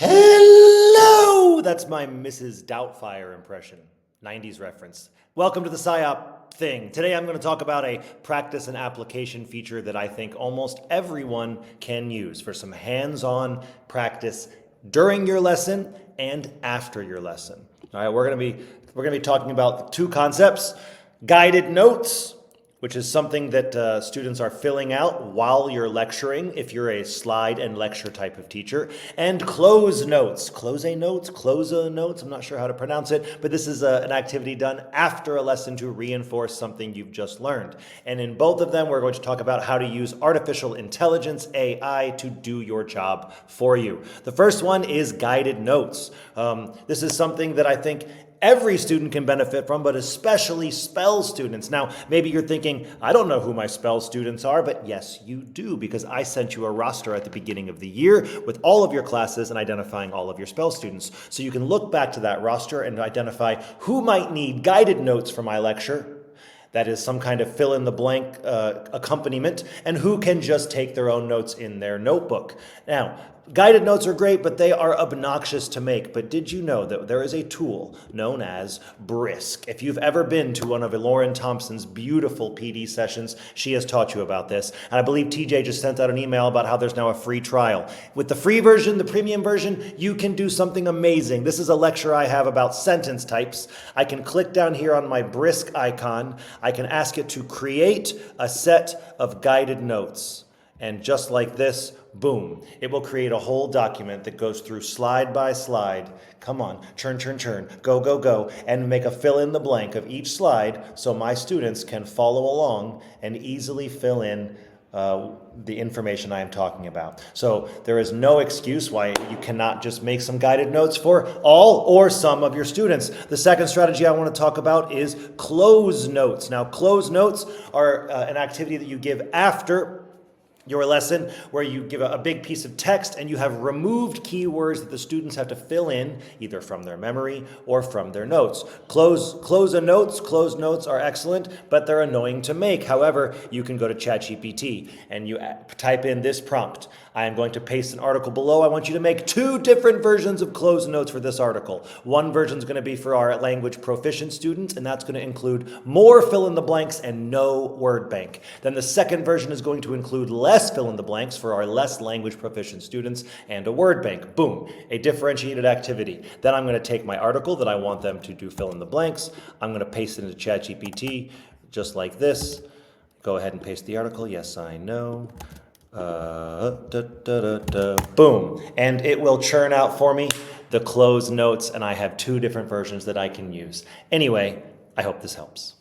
Hello! That's my Mrs. Doubtfire impression. 90s reference. Welcome to the SIOP thing. Today I'm going to talk about a practice and application feature that I think almost everyone can use for some hands-on practice during your lesson and after your lesson. All right, we're going to be talking about two concepts: guided notes, which is something that students are filling out while you're lecturing, if you're a slide and lecture type of teacher, and Cloze notes. Cloze notes, I'm not sure how to pronounce it, but this is an activity done after a lesson to reinforce something you've just learned. And in both of them, we're going to talk about how to use artificial intelligence, AI, to do your job for you. The first one is guided notes. This is something that I think every student can benefit from, but especially spell students. Now, maybe you're thinking, I don't know who my spell students are, but yes, you do, because I sent you a roster at the beginning of the year with all of your classes and identifying all of your spell students. So you can look back to that roster and identify who might need guided notes for my lecture. That is some kind of fill-in-the-blank accompaniment, and who can just take their own notes in their notebook. Now, guided notes are great, but they are obnoxious to make. But did you know that there is a tool known as Brisk? If you've ever been to one of Lauren Thompson's beautiful PD sessions, she has taught you about this. And I believe TJ just sent out an email about how there's now a free trial. With the free version, the premium version, you can do something amazing. This is a lecture I have about sentence types. I can click down here on my Brisk icon. I can ask it to create a set of guided notes. And just like this, boom, it will create a whole document that goes through slide by slide. Come on, churn, go, go, and make a fill in the blank of each slide so my students can follow along and easily fill in the information I am talking about. So there is no excuse why you cannot just make some guided notes for all or some of your students. The second strategy I want to talk about is Cloze notes. Now, Cloze notes are an activity that you give after your lesson, where you give a big piece of text and you have removed keywords that the students have to fill in either from their memory or from their notes. Cloze notes are excellent, but they're annoying to make. However, you can go to ChatGPT and you type in this prompt. I am going to paste an article below. I want you to make two different versions of Cloze notes for this article. One version is going to be for our language proficient students, and that's going to include more fill in the blanks and no word bank. Then the second version is going to include less fill in the blanks for our less language proficient students and a word bank. Boom, a differentiated activity. Then I'm going to take my article that I want them to do fill in the blanks. I'm going to paste it into ChatGPT just like this. Go ahead and paste the article. Yes, I know. Boom, and it will churn out for me the Cloze notes, and I have two different versions that I can use. Anyway, I hope this helps.